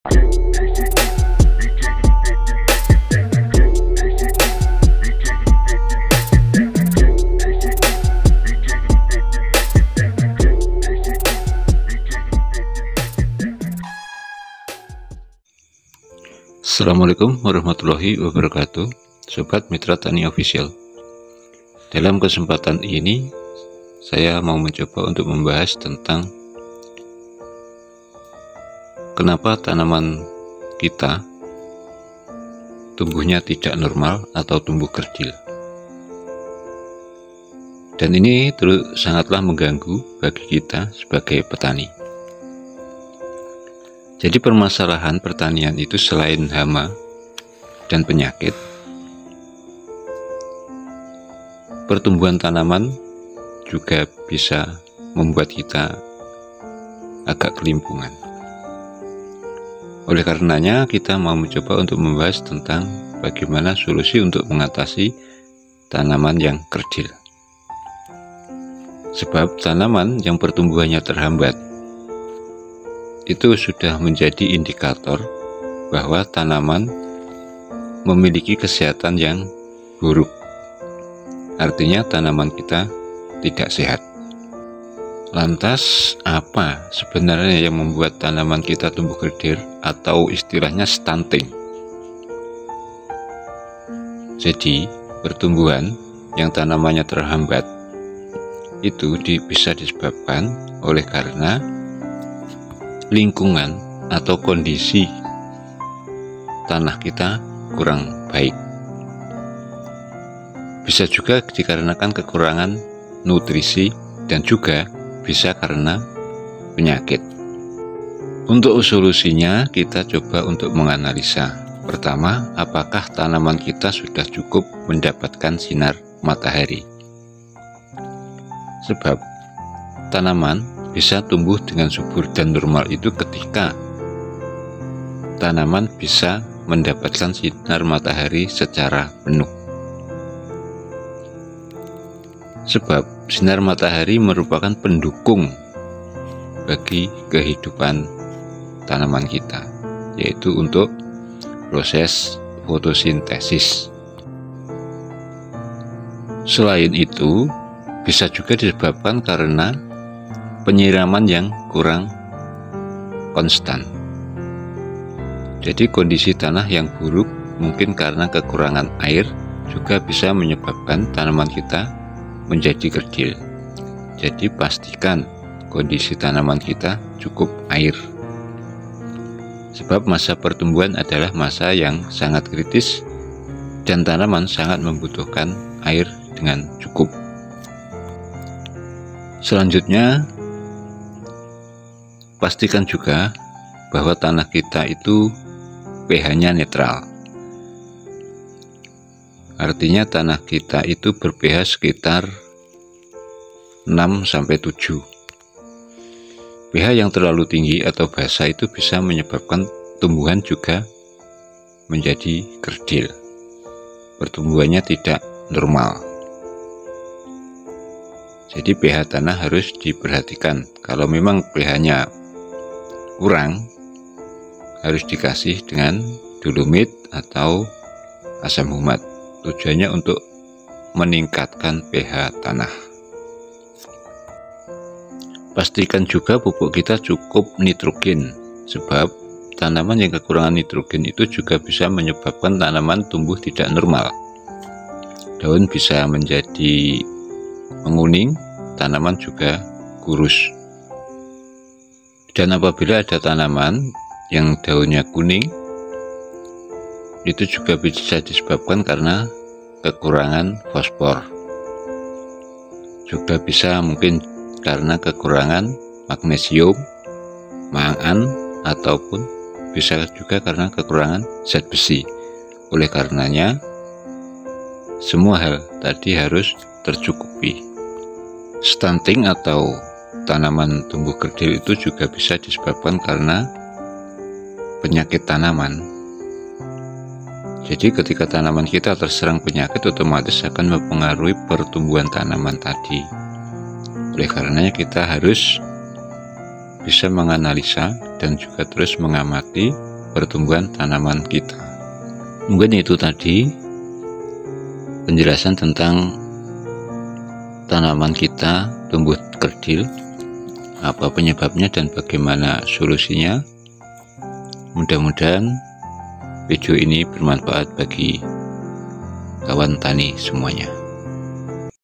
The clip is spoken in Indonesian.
Assalamualaikum warahmatullahi wabarakatuh, Sobat Mitra Tani Official. Dalam kesempatan ini saya mau mencoba untuk membahas tentang kenapa tanaman kita tumbuhnya tidak normal atau tumbuh kerdil. Dan ini sangatlah mengganggu bagi kita sebagai petani. Jadi permasalahan pertanian itu selain hama dan penyakit, pertumbuhan tanaman juga bisa membuat kita agak kelimpungan. Oleh karenanya kita mau mencoba untuk membahas tentang bagaimana solusi untuk mengatasi tanaman yang kerdil. Sebab tanaman yang pertumbuhannya terhambat itu sudah menjadi indikator bahwa tanaman memiliki kesehatan yang buruk. Artinya tanaman kita tidak sehat. Lantas apa sebenarnya yang membuat tanaman kita tumbuh kerdil atau istilahnya stunting? Jadi pertumbuhan yang tanamannya terhambat itu bisa disebabkan oleh karena lingkungan atau kondisi tanah kita kurang baik. Bisa juga dikarenakan kekurangan nutrisi dan juga bisa karena penyakit. Untuk solusinya kita coba untuk menganalisa. Pertama, apakah tanaman kita sudah cukup mendapatkan sinar matahari? Sebab tanaman bisa tumbuh dengan subur dan normal itu ketika tanaman bisa mendapatkan sinar matahari secara penuh. Sebab sinar matahari merupakan pendukung bagi kehidupan tanaman kita, yaitu untuk proses fotosintesis. Selain itu, bisa juga disebabkan karena penyiraman yang kurang konstan. Jadi kondisi tanah yang buruk mungkin karena kekurangan air juga bisa menyebabkan tanaman kita menjadi kerdil. Jadi pastikan kondisi tanaman kita cukup air. Sebab masa pertumbuhan adalah masa yang sangat kritis dan tanaman sangat membutuhkan air dengan cukup. Selanjutnya, pastikan juga bahwa tanah kita itu pH-nya netral. Artinya tanah kita itu ber-pH sekitar 6-7. pH yang terlalu tinggi atau basa itu bisa menyebabkan tumbuhan juga menjadi kerdil. Pertumbuhannya tidak normal. Jadi pH tanah harus diperhatikan. Kalau memang pH-nya kurang, harus dikasih dengan dolomit atau asam humat. Tujuannya untuk meningkatkan pH tanah. Pastikan juga pupuk kita cukup nitrogen, sebab tanaman yang kekurangan nitrogen itu juga bisa menyebabkan tanaman tumbuh tidak normal. Daun bisa menjadi menguning, tanaman juga kurus. Dan apabila ada tanaman yang daunnya kuning, itu juga bisa disebabkan karena kekurangan fosfor. Juga bisa mungkin karena kekurangan magnesium, mangan, ataupun bisa juga karena kekurangan zat besi. Oleh karenanya, semua hal tadi harus tercukupi. Stunting atau tanaman tumbuh kerdil itu juga bisa disebabkan karena penyakit tanaman. Jadi ketika tanaman kita terserang penyakit, otomatis akan mempengaruhi pertumbuhan tanaman tadi. Oleh karenanya kita harus bisa menganalisa dan juga terus mengamati pertumbuhan tanaman kita. Mungkin itu tadi penjelasan tentang tanaman kita tumbuh kerdil, apa penyebabnya dan bagaimana solusinya. Mudah-mudahan video ini bermanfaat bagi kawan tani semuanya.